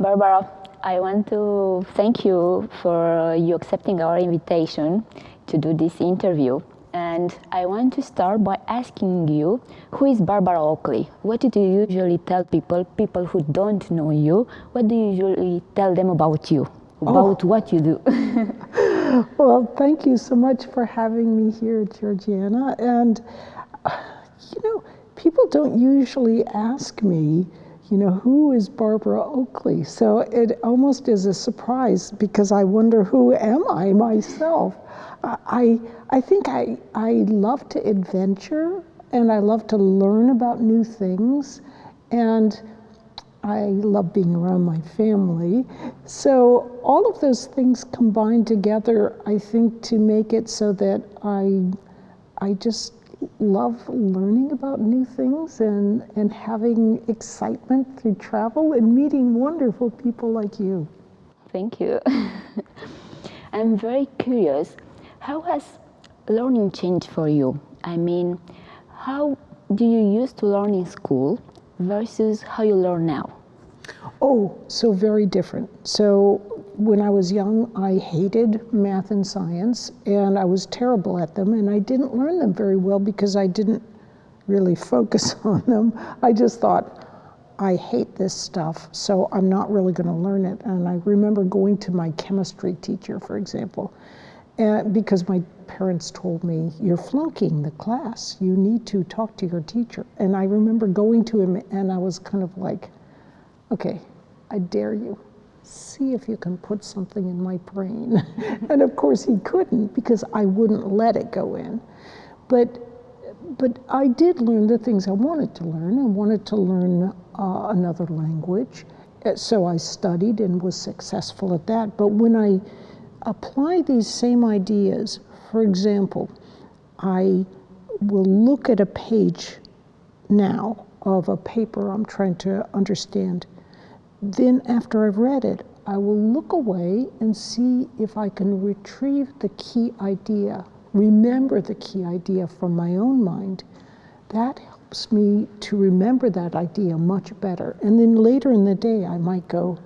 Barbara, I want to thank you for you accepting our invitation to do this interview. And I want to start by asking you, who is Barbara Oakley? What do you usually tell people who don't know you? What do you usually tell them about you, about what you do? Well, thank you so much for having me here, Georgiana. And, people don't usually ask me, who is Barbara Oakley? So it almost is a surprise because I wonder, who am I myself? I think I love to adventure and I love to learn about new things, and I love being around my family. So all of those things combine together, I think, to make it so that I just love learning about new things and having excitement through travel and meeting wonderful people like you. Thank you. I'm very curious, how has learning changed for you? I mean, how do you used to learn in school versus how you learn now? Oh, so very different. So when I was young, I hated math and science, and I was terrible at them, and I didn't learn them very well because I didn't really focus on them. I just thought, I hate this stuff, so I'm not really going to learn it. And I remember going to my chemistry teacher, for example, because my parents told me, you're flunking the class, you need to talk to your teacher. And I remember going to him, and I was kind of like, okay, I dare you. See if you can put something in my brain. And of course he couldn't, because I wouldn't let it go in. But I did learn the things I wanted to learn. I wanted to learn another language. So I studied and was successful at that. But when I apply these same ideas, for example, I will look at a page now of a paper I'm trying to understand. Then after I've read it, I will look away and see if I can retrieve the key idea, remember the key idea from my own mind. That helps me to remember that idea much better. And then later in the day, I might go,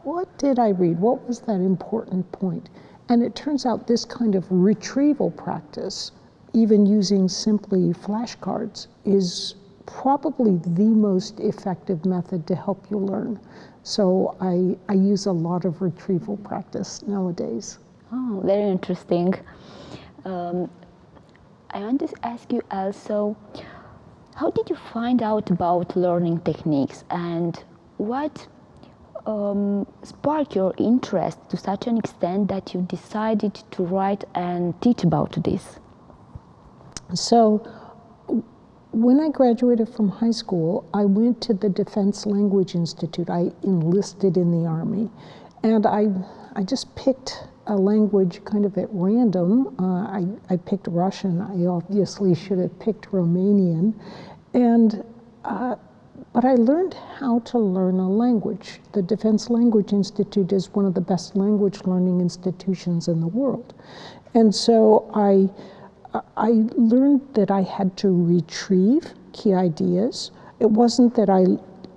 what did I read? What was that important point? And it turns out this kind of retrieval practice, even using simply flashcards, is probably the most effective method to help you learn. So I use a lot of retrieval practice nowadays. Oh, very interesting. I want to ask you also, how did you find out about learning techniques, and what sparked your interest to such an extent that you decided to write and teach about this? So when I graduated from high school, I went to the Defense Language Institute. I enlisted in the Army, and I just picked a language kind of at random. I picked Russian. I obviously should have picked Romanian, but I learned how to learn a language. The Defense Language Institute is one of the best language learning institutions in the world, and so I learned that I had to retrieve key ideas. It wasn't that I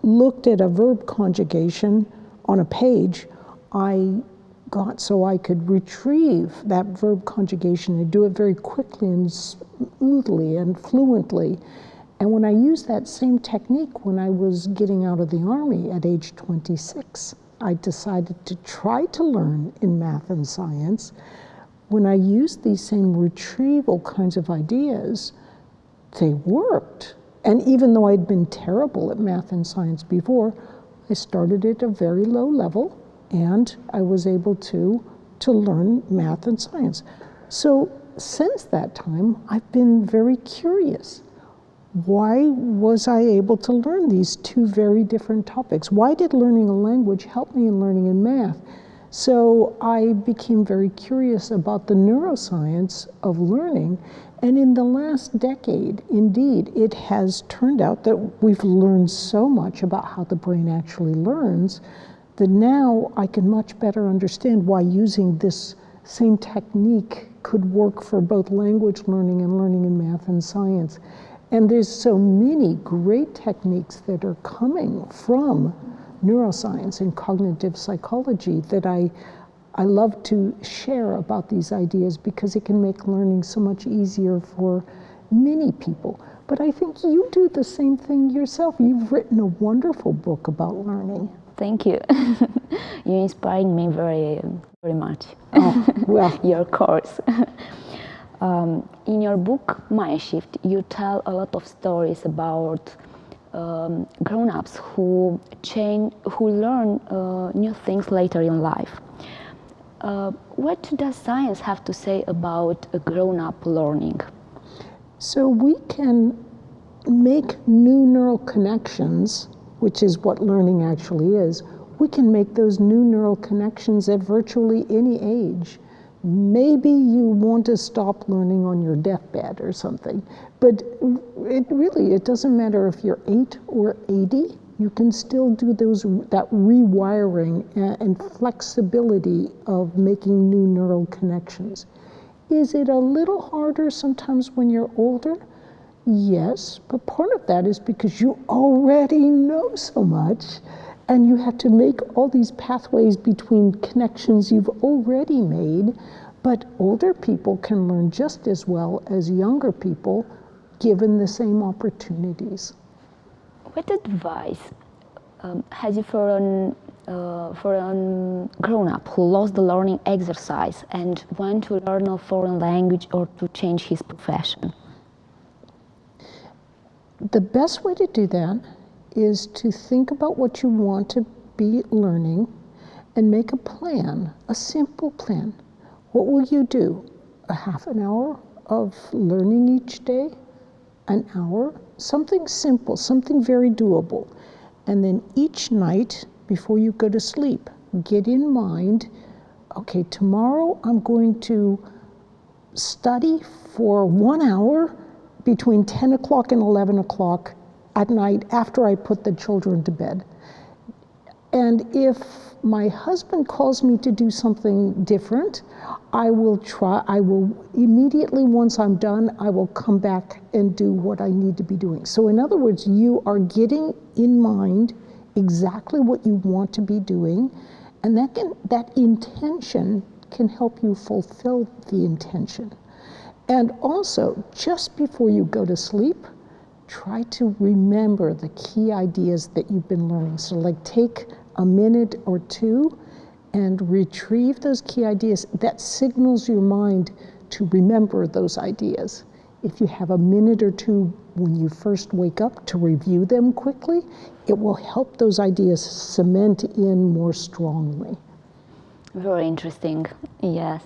looked at a verb conjugation on a page. I got so I could retrieve that verb conjugation and do it very quickly and smoothly and fluently. And when I used that same technique when I was getting out of the Army at age 26, I decided to try to learn in math and science. When I used these same retrieval kinds of ideas, they worked. And even though I'd been terrible at math and science before, I started at a very low level, and I was able to learn math and science. So since that time, I've been very curious. Why was I able to learn these two very different topics? Why did learning a language help me in learning in math? So I became very curious about the neuroscience of learning, and in the last decade, indeed, it has turned out that we've learned so much about how the brain actually learns that now I can much better understand why using this same technique could work for both language learning and learning in math and science. And there's so many great techniques that are coming from neuroscience and cognitive psychology that I love to share about these ideas because it can make learning so much easier for many people. But I think you do the same thing yourself. You've written a wonderful book about learning. Thank you. You're inspiring me very, very much. Oh, well. Your course. In your book, Mindshift, you tell a lot of stories about grown-ups who learn new things later in life. What does science have to say about a grown-up learning? So we can make new neural connections, which is what learning actually is. We can make those new neural connections at virtually any age. Maybe you want to stop learning on your deathbed or something, but it doesn't matter if you're 8 or 80. You can still do that rewiring and flexibility of making new neural connections. Is it a little harder sometimes when you're older? Yes, but part of that is because you already know so much and you have to make all these pathways between connections you've already made. But older people can learn just as well as younger people given the same opportunities. What advice has you for a grown-up who lost the learning exercise and want to learn a foreign language or to change his profession? The best way to do that is to think about what you want to be learning and make a plan, a simple plan. What will you do? A half an hour of learning each day? An hour? Something simple, something very doable. And then each night before you go to sleep, get in mind, okay, tomorrow I'm going to study for 1 hour between 10 o'clock and 11 o'clock at night after I put the children to bed. And if my husband calls me to do something different, I will immediately, once I'm done, I will come back and do what I need to be doing. So in other words, you are getting in mind exactly what you want to be doing, and that intention can help you fulfill the intention. And also, just before you go to sleep, try to remember the key ideas that you've been learning. So like take a minute or two and retrieve those key ideas. That signals your mind to remember those ideas. If you have a minute or two when you first wake up to review them quickly, it will help those ideas cement in more strongly. Very interesting, yes.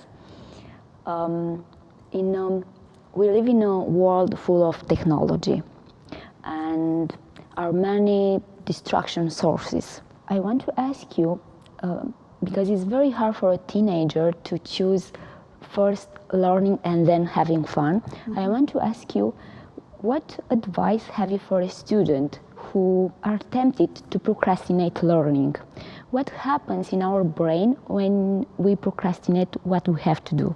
We live in a world full of technology and are many distraction sources. I want to ask you, because it's very hard for a teenager to choose first learning and then having fun. Mm-hmm. I want to ask you, what advice have you for a student who are tempted to procrastinate learning? What happens in our brain when we procrastinate what we have to do?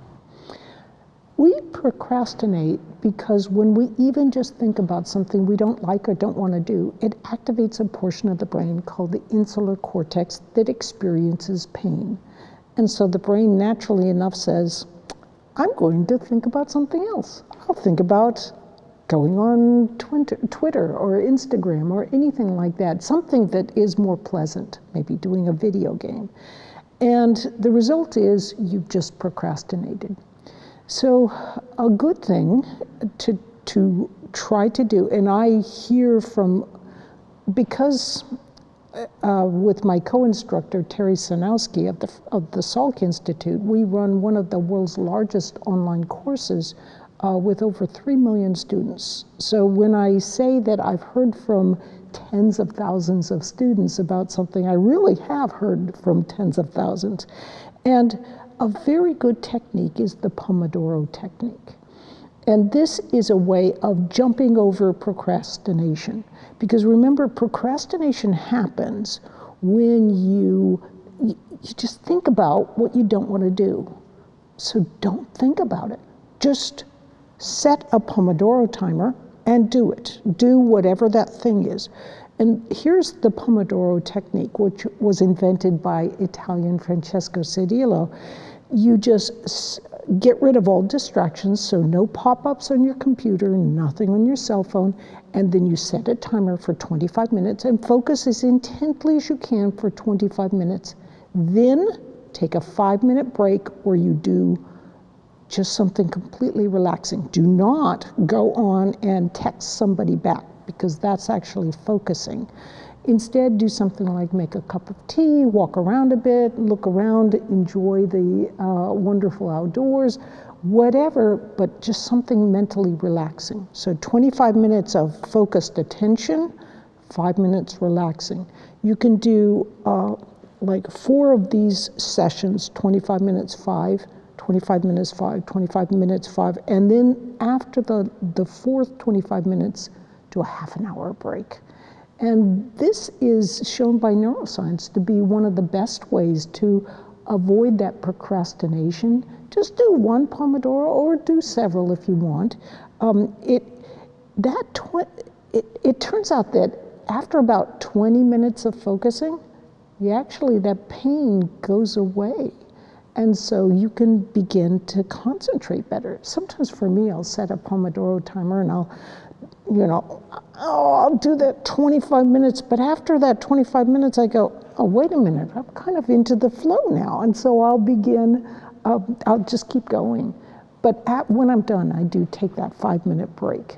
We procrastinate because when we even just think about something we don't like or don't want to do, it activates a portion of the brain called the insular cortex that experiences pain. And so the brain naturally enough says, I'm going to think about something else. I'll think about going on Twitter or Instagram or anything like that, something that is more pleasant, maybe doing a video game. And the result is you've just procrastinated. So a good thing to try to do, and I hear from, because with my co-instructor, Terry Sanowski of the Salk Institute, we run one of the world's largest online courses with over 3 million students. So when I say that I've heard from tens of thousands of students about something, I really have heard from tens of thousands. And a very good technique is the Pomodoro Technique. And this is a way of jumping over procrastination. Because remember, procrastination happens when you just think about what you don't want to do. So don't think about it. Just set a Pomodoro timer and do it. Do whatever that thing is. And here's the Pomodoro Technique, which was invented by Italian Francesco Cedillo. You just get rid of all distractions, so no pop-ups on your computer, nothing on your cell phone, and then you set a timer for 25 minutes and focus as intently as you can for 25 minutes. Then take a 5-minute break where you do just something completely relaxing. Do not go on and text somebody back, because that's actually focusing. Instead, do something like make a cup of tea, walk around a bit, look around, enjoy the wonderful outdoors, whatever, but just something mentally relaxing. So 25 minutes of focused attention, 5 minutes relaxing. You can do like 4 of these sessions, 25 minutes, 5, 25 minutes, 5, 25 minutes, 5, and then after the fourth 25 minutes, do a half an hour break. And this is shown by neuroscience to be one of the best ways to avoid that procrastination. Just do one Pomodoro or do several if you want. It turns out that after about 20 minutes of focusing, that pain goes away. And so you can begin to concentrate better. Sometimes for me, I'll set a Pomodoro timer and I'll do that 25 minutes, but after that 25 minutes, I go, oh, wait a minute, I'm kind of into the flow now. And so I'll begin, I'll just keep going. But when I'm done, I do take that 5-minute break.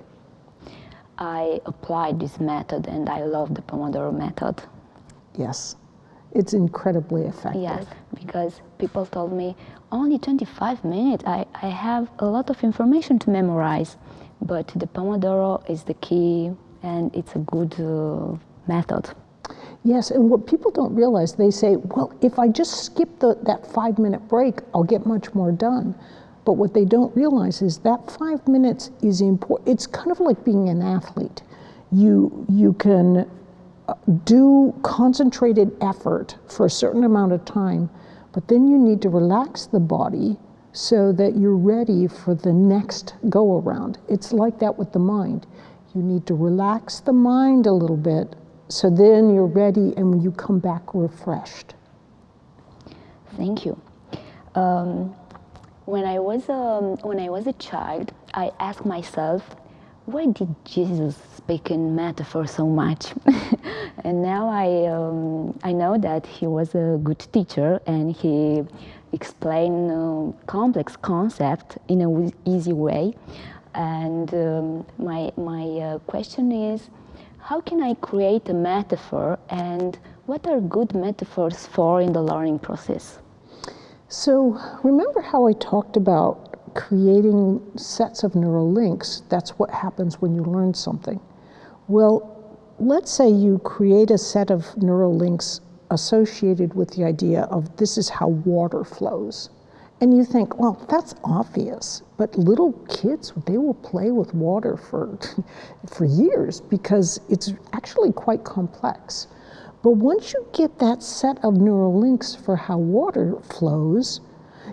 I applied this method and I love the Pomodoro method. Yes, it's incredibly effective. Yes, because people told me, only 25 minutes, I have a lot of information to memorize. But the Pomodoro is the key, and it's a good method. Yes, and what people don't realize, they say, well, if I just skip that 5-minute break, I'll get much more done. But what they don't realize is that 5 minutes is important. It's kind of like being an athlete. You can do concentrated effort for a certain amount of time, but then you need to relax the body so that you're ready for the next go-around. It's like that with the mind. You need to relax the mind a little bit, so then you're ready and you come back refreshed. Thank you. When I was a child, I asked myself, why did Jesus speak in metaphor so much? And now I know that he was a good teacher and he explained complex concepts in an easy way. And my question is, how can I create a metaphor, and what are good metaphors for in the learning process? So remember how I talked about creating sets of neural links? That's what happens when you learn something. Well, let's say you create a set of neural links associated with the idea of this is how water flows. And you think, well, that's obvious, but little kids, they will play with water for years because it's actually quite complex. But once you get that set of neural links for how water flows,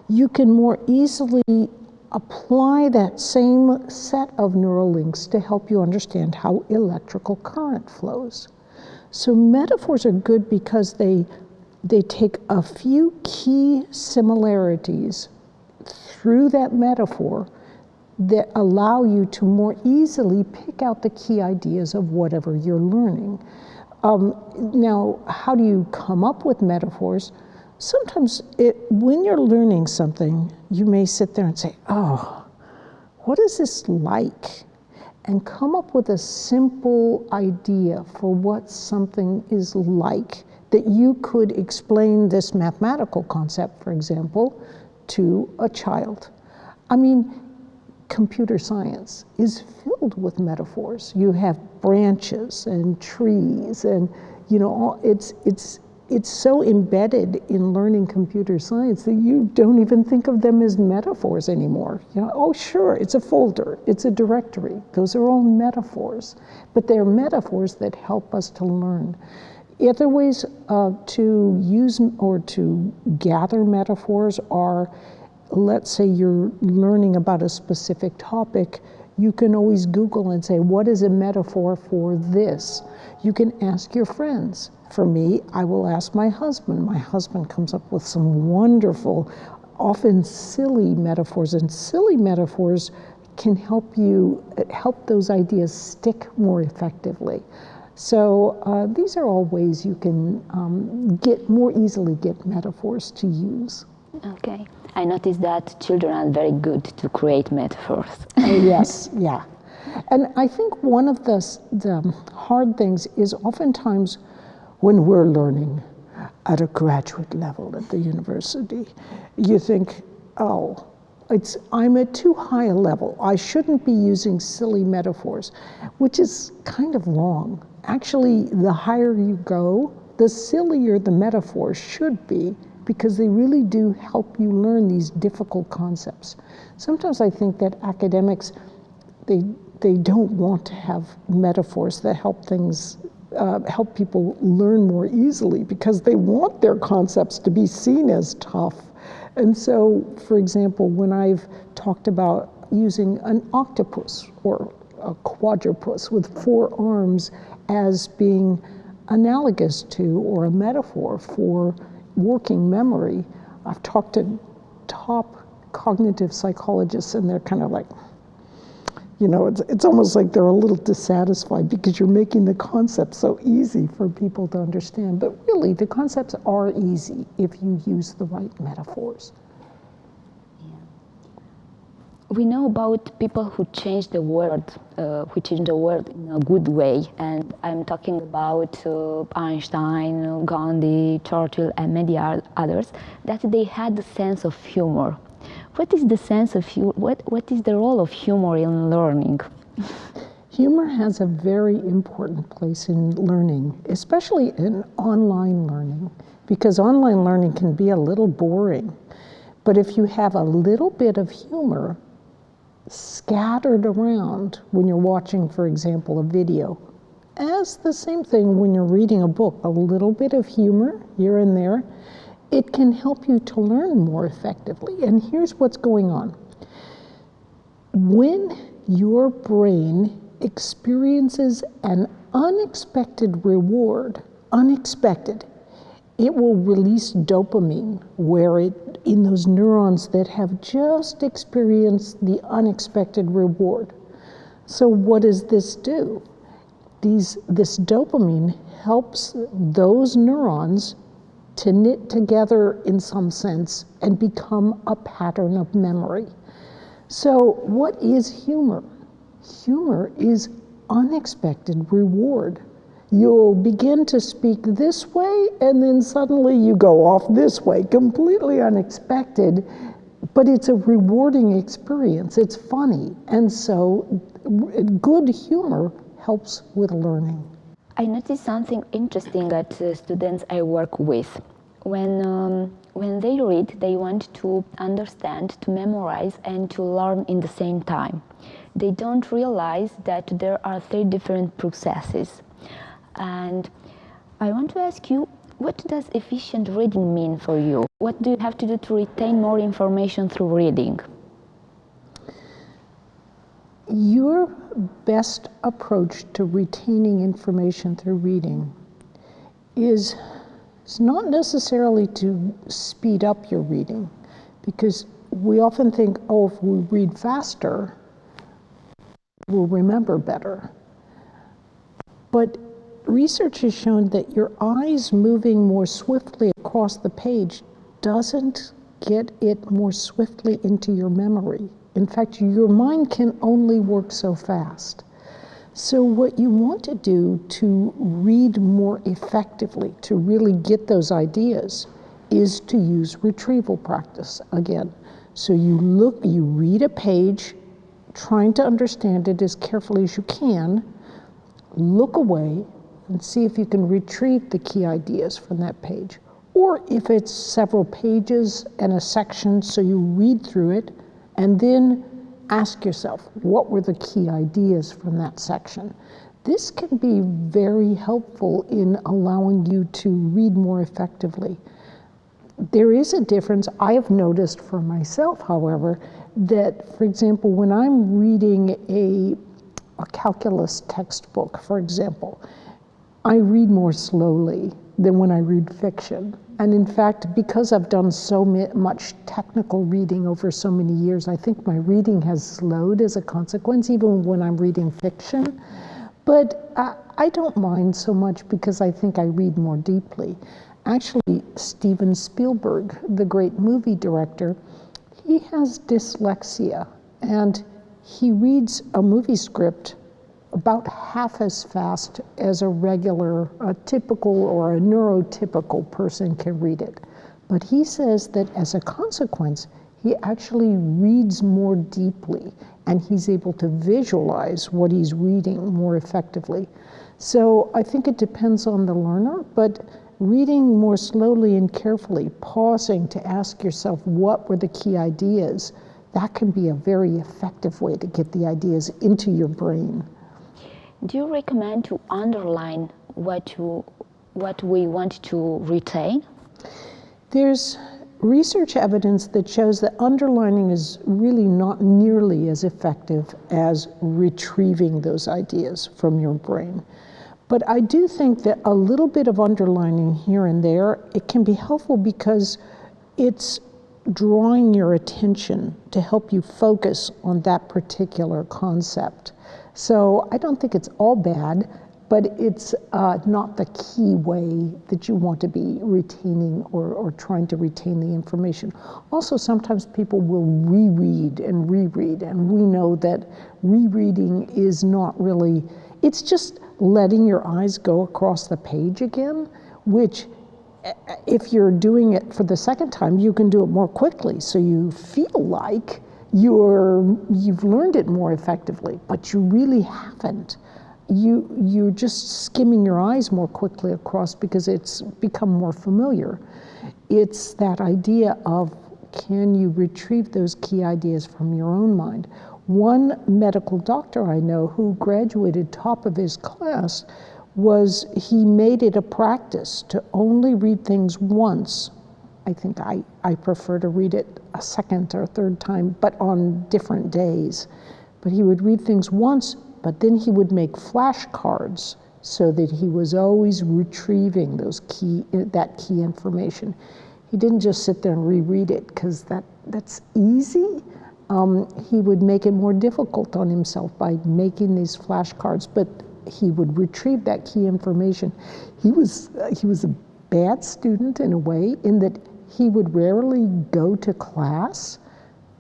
you can more easily apply that same set of neural links to help you understand how electrical current flows. So metaphors are good because they take a few key similarities through that metaphor that allow you to more easily pick out the key ideas of whatever you're learning. Now, how do you come up with metaphors? Sometimes when you're learning something, you may sit there and say, oh, what is this like? And come up with a simple idea for what something is like, that you could explain this mathematical concept, for example, to a child. I mean, computer science is filled with metaphors. You have branches and trees, and it's so embedded in learning computer science that you don't even think of them as metaphors anymore. Oh sure, it's a folder, it's a directory. Those are all metaphors, but they're metaphors that help us to learn. Other ways to use or to gather metaphors are, let's say you're learning about a specific topic, You can always Google and say, what is a metaphor for this? You can ask your friends. For me, I will ask my husband. My husband comes up with some wonderful, often silly metaphors, and silly metaphors can help those ideas stick more effectively. So these are all ways you can more easily get metaphors to use. Okay. I noticed that children are very good to create metaphors. Yes, yeah. And I think one of the hard things is oftentimes when we're learning at a graduate level at the university, you think, oh, I'm at too high a level. I shouldn't be using silly metaphors, which is kind of wrong. Actually, the higher you go, the sillier the metaphors should be, because they really do help you learn these difficult concepts. Sometimes I think that academics, they don't want to have metaphors that help people learn more easily, because they want their concepts to be seen as tough. And so, for example, when I've talked about using an octopus or a quadrupus with 4 arms as being analogous to, or a metaphor for, working memory, I've talked to top cognitive psychologists, and they're kind of like, it's almost like they're a little dissatisfied because you're making the concept so easy for people to understand. But really, the concepts are easy if you use the right metaphors. We know about people who change the world, in a good way, and I'm talking about Einstein, Gandhi, Churchill, and many others, that they had the sense of humor. What is the sense of humor? What is the role of humor in learning? Humor has a very important place in learning, especially in online learning, because online learning can be a little boring. But if you have a little bit of humor scattered around when you're watching, for example, a video, as the same thing when you're reading a book, a little bit of humor here and there, it can help you to learn more effectively. And here's what's going on. When your brain experiences an unexpected reward, it will release dopamine in those neurons that have just experienced the unexpected reward. So what does this do? This dopamine helps those neurons to knit together in some sense and become a pattern of memory. So what is humor? Humor is unexpected reward. You'll begin to speak this way, and then suddenly you go off this way, completely unexpected, but it's a rewarding experience. It's funny, and so good humor helps with learning. I noticed something interesting that students I work with. When they read, they want to understand, to memorize, and to learn in the same time. They don't realize that there are 3 different processes. And I want to ask you, what does efficient reading mean for you? What do you have to do to retain more information through reading? Your best approach to retaining information through reading is not necessarily to speed up your reading, because we often think, if we read faster, we'll remember better. But research has shown that your eyes moving more swiftly across the page doesn't get it more swiftly into your memory. In fact, your mind can only work so fast. So what you want to do to read more effectively, to really get those ideas, is to use retrieval practice again. So you read a page, trying to understand it as carefully as you can, look away, and see if you can retrieve the key ideas from that page. Or if it's several pages and a section, so you read through it, and then ask yourself, what were the key ideas from that section? This can be very helpful in allowing you to read more effectively. There is a difference. I have noticed for myself, however, that, for example, when I'm reading a calculus textbook, for example, I read more slowly than when I read fiction. And in fact, because I've done so much technical reading over so many years, I think my reading has slowed as a consequence, even when I'm reading fiction. But I don't mind so much because I think I read more deeply. Actually, Steven Spielberg, the great movie director, he has dyslexia, and he reads a movie script about half as fast as a typical or a neurotypical person can read it. But he says that as a consequence, he actually reads more deeply, and he's able to visualize what he's reading more effectively. So I think it depends on the learner, but reading more slowly and carefully, pausing to ask yourself what were the key ideas, that can be a very effective way to get the ideas into your brain. Do you recommend to underline what we want to retain? There's research evidence that shows that underlining is really not nearly as effective as retrieving those ideas from your brain. But I do think that a little bit of underlining here and there, it can be helpful because it's drawing your attention to help you focus on that particular concept. So I don't think it's all bad, but it's not the key way that you want to be retaining or trying to retain the information. Also, sometimes people will reread, and we know that rereading is not really, it's just letting your eyes go across the page again, which if you're doing it for the second time, you can do it more quickly. So you feel like you've learned it more effectively, but you really haven't. You're just skimming your eyes more quickly across because it's become more familiar. It's that idea of, can you retrieve those key ideas from your own mind? One medical doctor I know who graduated top of his class he made it a practice to only read things once. I think I prefer to read it a second or third time, but on different days. But he would read things once, but then he would make flashcards so that he was always retrieving that key information. He didn't just sit there and reread it because that's easy. He would make it more difficult on himself by making these flashcards, but he would retrieve that key information. He was a bad student in a way, in that he would rarely go to class,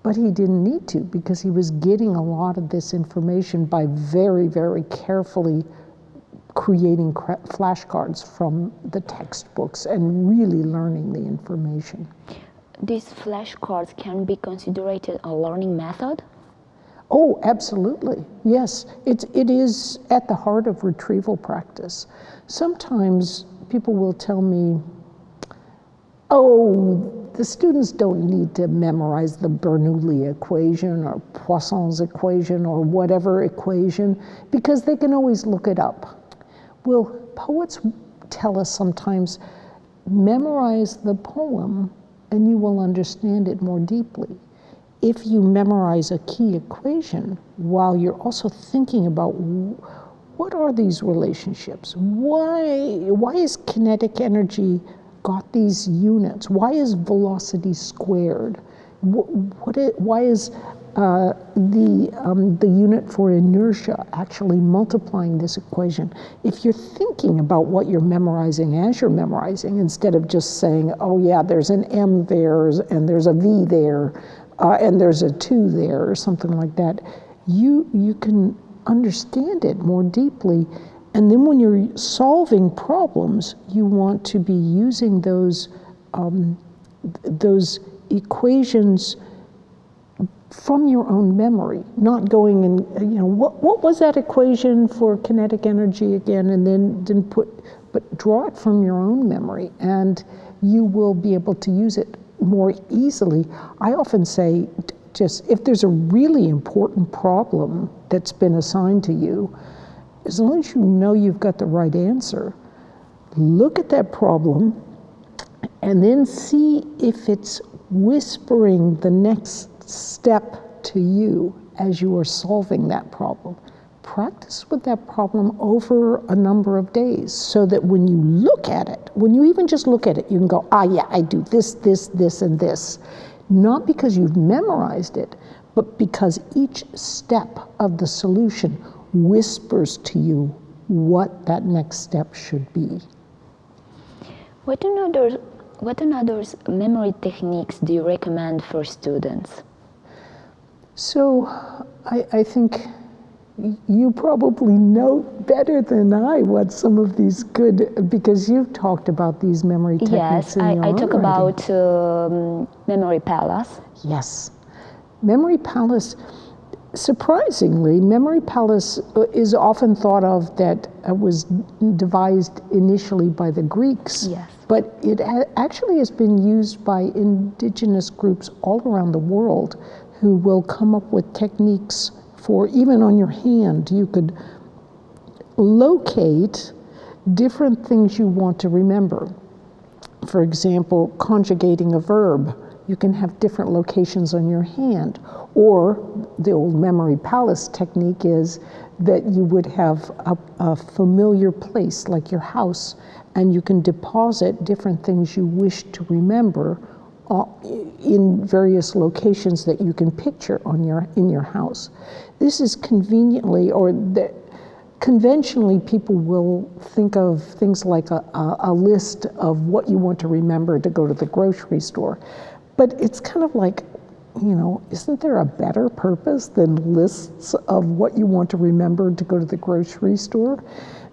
but he didn't need to because he was getting a lot of this information by very, very carefully creating flashcards from the textbooks and really learning the information. These flashcards can be considered a learning method? Oh, absolutely. Yes, it is at the heart of retrieval practice. Sometimes people will tell me, oh, the students don't need to memorize the Bernoulli equation or Poisson's equation or whatever equation because they can always look it up. Well, poets tell us sometimes, memorize the poem and you will understand it more deeply. If you memorize a key equation while you're also thinking about what are these relationships? Why is kinetic energy got these units? Why is velocity squared? Why is the unit for inertia actually multiplying this equation? If you're thinking about what you're memorizing as you're memorizing, instead of just saying, oh yeah, there's an M there and there's a V there, and there's a 2 there or something like that, you can understand it more deeply. And then when you're solving problems, you want to be using those equations from your own memory, not going and, what was that equation for kinetic energy again, and then but draw it from your own memory, and you will be able to use it more easily. I often say, just if there's a really important problem that's been assigned to you, as long as you know you've got the right answer, look at that problem and then see if it's whispering the next step to you as you are solving that problem. Practice with that problem over a number of days so that when you look at it, when you even just look at it, you can go, yeah, I do this, this, this, and this. Not because you've memorized it, but because each step of the solution whispers to you what that next step should be. What another memory techniques do you recommend for students? So I think you probably know better than I what some of these good, because you've talked about these memory techniques. Yes, I talk about Memory Palace. Yes. Memory Palace, surprisingly, Memory Palace is often thought of that was devised initially by the Greeks. Yes. But it actually has been used by indigenous groups all around the world who will come up with techniques for, even on your hand, you could locate different things you want to remember. For example, conjugating a verb. You can have different locations on your hand. Or the old Memory Palace technique is that you would have a familiar place like your house, and you can deposit different things you wish to remember in various locations that you can picture in your house. This is conveniently, conventionally people will think of things like a list of what you want to remember to go to the grocery store. But it's kind of like, isn't there a better purpose than lists of what you want to remember to go to the grocery store?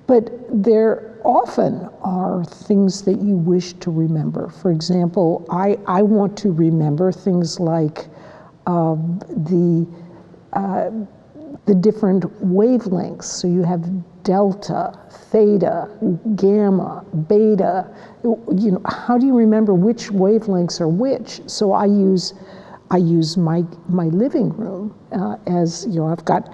But there often are things that you wish to remember. For example, I want to remember things like the different wavelengths. So you have delta, theta, gamma, beta. How do you remember which wavelengths are which? So I use my living room as, I've got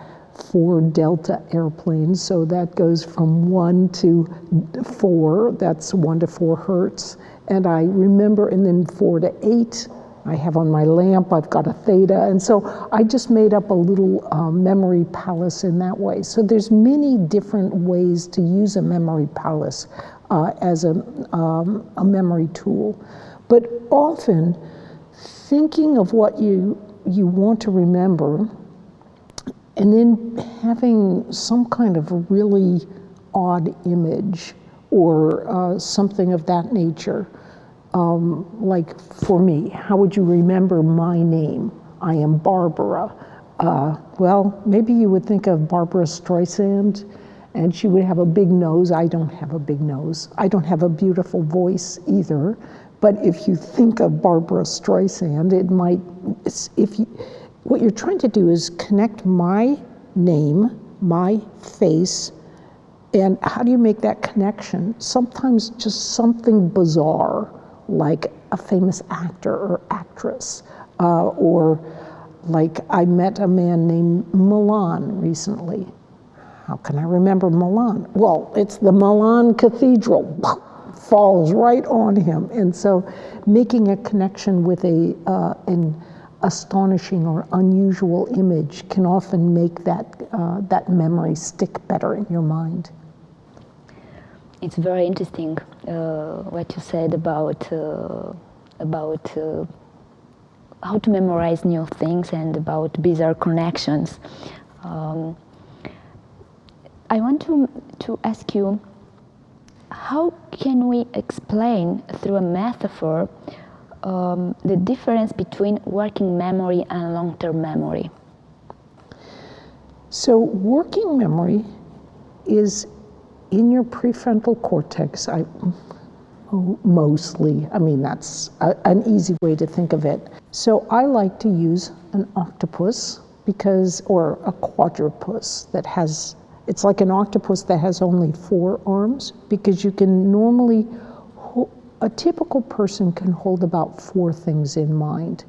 4 delta airplanes, so that goes from 1 to 4, that's 1 to 4 hertz, and I remember, and then 4 to 8, I have on my lamp, I've got a theta, and so I just made up a little memory palace in that way. So there's many different ways to use a memory palace as a memory tool, but often thinking of what you want to remember and then having some kind of a really odd image or something of that nature. Like for me, how would you remember my name? I am Barbara. Well, maybe you would think of Barbara Streisand, and she would have a big nose. I don't have a big nose. I don't have a beautiful voice either. But if you think of Barbara Streisand, what you're trying to do is connect my name, my face, and how do you make that connection? Sometimes just something bizarre, like a famous actor or actress, or like I met a man named Milan recently. How can I remember Milan? Well, it's the Milan Cathedral. Falls right on him. And so making a connection with an astonishing or unusual image can often make that memory stick better in your mind. It's very interesting what you said about how to memorize new things and about bizarre connections. I want to ask you, how can we explain through a metaphor the difference between working memory and long-term memory? So working memory is in your prefrontal cortex, mostly. I mean, that's an easy way to think of it. So I like to use an octopus or a quadrupus that has, it's like an octopus that has only 4 arms, because you can normally, a typical person can hold about 4 things in mind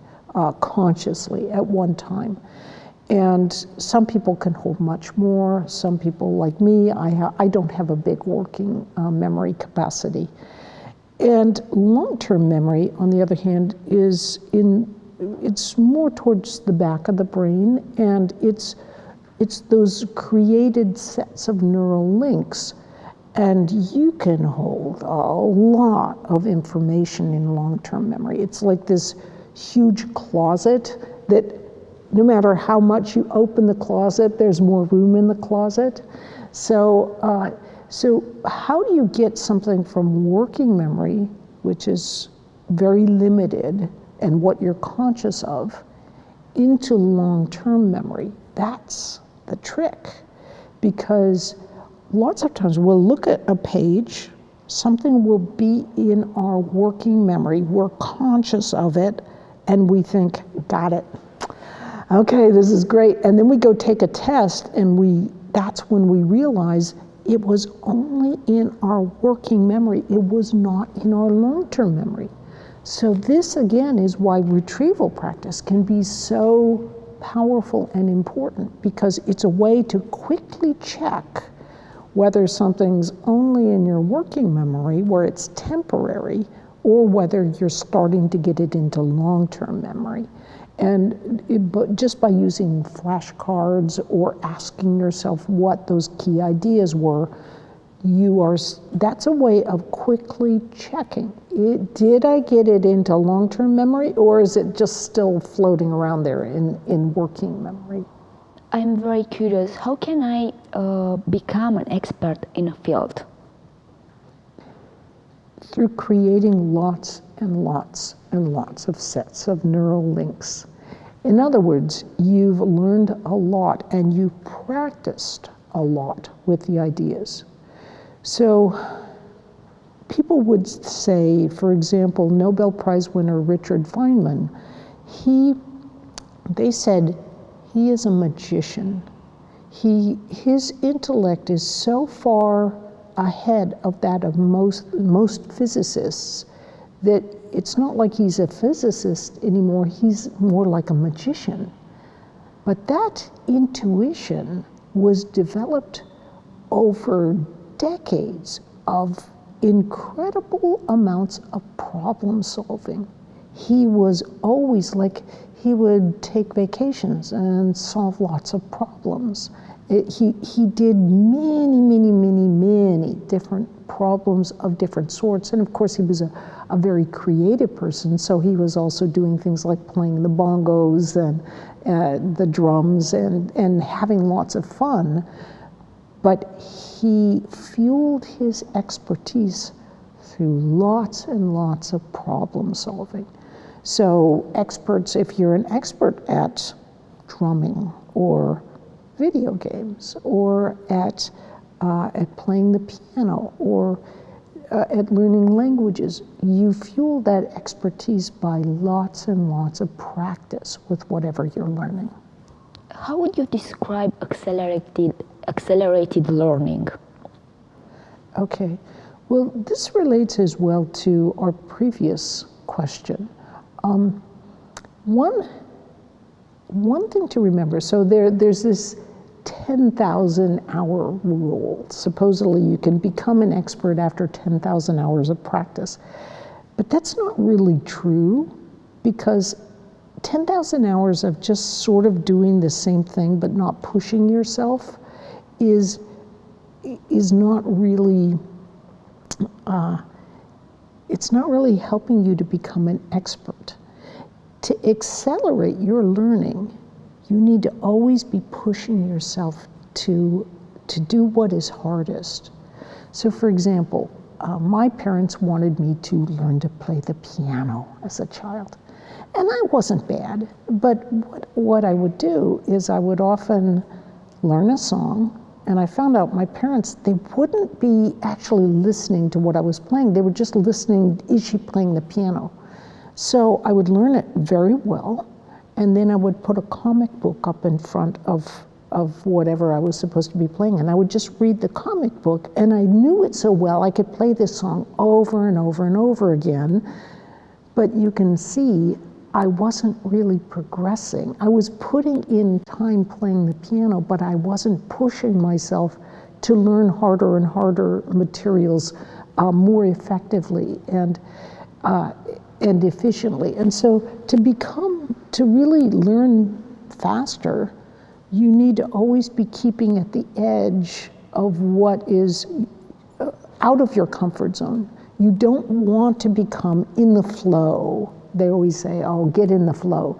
consciously at one time. And some people can hold much more. Some people, like me, I don't have a big working memory capacity. And long-term memory, on the other hand, it's more towards the back of the brain, and it's those created sets of neural links. And you can hold a lot of information in long-term memory. It's like this huge closet that no matter how much you open the closet, there's more room in the closet. So how do you get something from working memory, which is very limited and what you're conscious of, into long-term memory? That's the trick. Because lots of times we'll look at a page, something will be in our working memory, we're conscious of it, and we think, got it. Okay, this is great. And then we go take a test, and that's when we realize it was only in our working memory. It was not in our long-term memory. So this, again, is why retrieval practice can be so powerful and important, because it's a way to quickly check whether something's only in your working memory, where it's temporary, or whether you're starting to get it into long-term memory. But just by using flashcards or asking yourself what those key ideas were, that's a way of quickly checking. Did I get it into long-term memory, or is it just still floating around there in working memory? I'm very curious, how can I become an expert in a field? Through creating lots and lots and lots of sets of neural links. In other words, you've learned a lot and you've practiced a lot with the ideas. So people would say, for example, Nobel Prize winner Richard Feynman, they said he is a magician. His intellect is so far ahead of that of most physicists that it's not like he's a physicist anymore, he's more like a magician. But that intuition was developed over decades of incredible amounts of problem solving. He was always he would take vacations and solve lots of problems. He did many different problems of different sorts. And of course, he was a very creative person, so he was also doing things like playing the bongos and the drums and having lots of fun. But he fueled his expertise through lots and lots of problem solving. So experts, if you're an expert at drumming or video games or at playing the piano or at learning languages, you fuel that expertise by lots and lots of practice with whatever you're learning. How would you describe accelerated learning? Okay, well, this relates as well to our previous question. One thing to remember, so there's this 10,000 hour rule. Supposedly you can become an expert after 10,000 hours of practice. But that's not really true, because 10,000 hours of just sort of doing the same thing but not pushing yourself is not really, it's not really helping you to become an expert. To accelerate your learning, you need to always be pushing yourself to do what is hardest. So for example, my parents wanted me to learn to play the piano as a child. And I wasn't bad, but what I would do is I would often learn a song, and I found out my parents, they wouldn't be actually listening to what I was playing. They were just listening, is she playing the piano? So I would learn it very well, and then I would put a comic book up in front of whatever I was supposed to be playing, and I would just read the comic book, and I knew it so well I could play this song over and over and over again. But you can see I wasn't really progressing. I was putting in time playing the piano, but I wasn't pushing myself to learn harder and harder materials more effectively and efficiently. And so to really learn faster, you need to always be keeping at the edge of what is out of your comfort zone. You don't want to become in the flow. They always say, oh, get in the flow.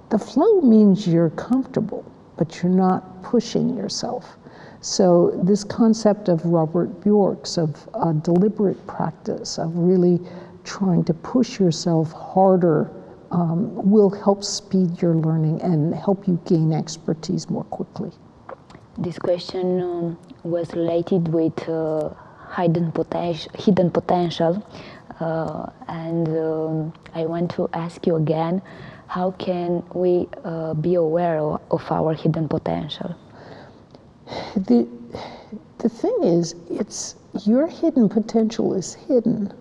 The flow means you're comfortable, but you're not pushing yourself. So this concept of Robert Bjork's, of deliberate practice, of really trying to push yourself harder, will help speed your learning and help you gain expertise more quickly. This question was related with hidden potential, and I want to ask you again, how can we be aware of our hidden potential? The thing is, your hidden potential is hidden.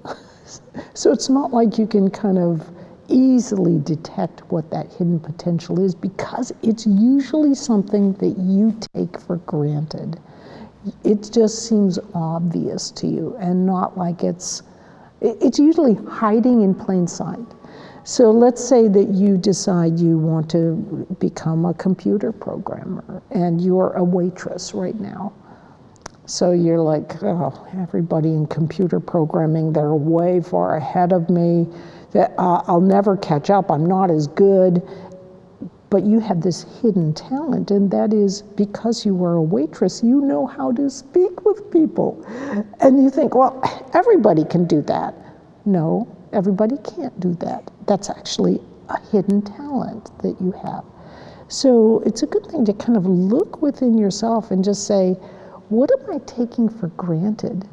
So it's not like you can kind of easily detect what that hidden potential is, because it's usually something that you take for granted. It just seems obvious to you, and not like it's usually hiding in plain sight. So let's say that you decide you want to become a computer programmer, and you're a waitress right now. So you're like, oh, everybody in computer programming, they're way far ahead of me. I'll never catch up, I'm not as good. But you have this hidden talent, and that is because you were a waitress, you know how to speak with people. And you think, well, everybody can do that. No, everybody can't do that. That's actually a hidden talent that you have. So it's a good thing to kind of look within yourself and just say, what am I taking for granted?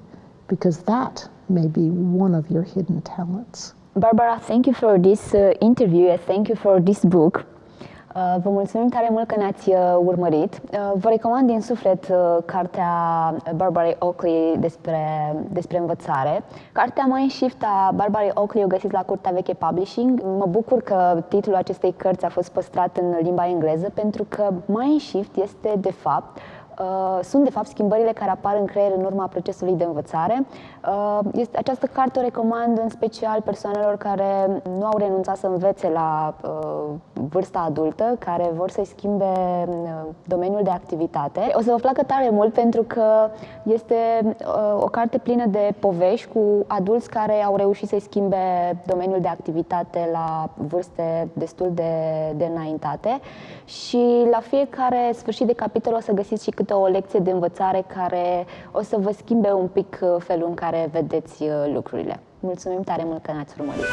Because that may be one of your hidden talents. Barbara, thank you for this interview and thank you for this book. Vă mulțumim tare mult că ne-ați urmărit. Vă recomand din suflet cartea Barbara Oakley despre învățare. Cartea Mindshift a Barbara Oakley o găsiți la Curtea Veche Publishing. Mă bucur că titlul acestei cărți a fost păstrat în limba engleză, pentru că Mindshift este sunt de fapt schimbările care apar în creier în urma procesului de învățare. Această carte o recomand în special persoanelor care nu au renunțat să învețe la vârsta adultă, care vor să-i schimbe domeniul de activitate. O să vă placă tare mult pentru că este o carte plină de povești cu adulți care au reușit să-i schimbe domeniul de activitate la vârste destul de înaintate, și la fiecare sfârșit de capitol o să găsiți și câte o lecție de învățare care o să vă schimbe un pic felul în care vedeți lucrurile. Mulțumim tare mult că ne-ați urmărit!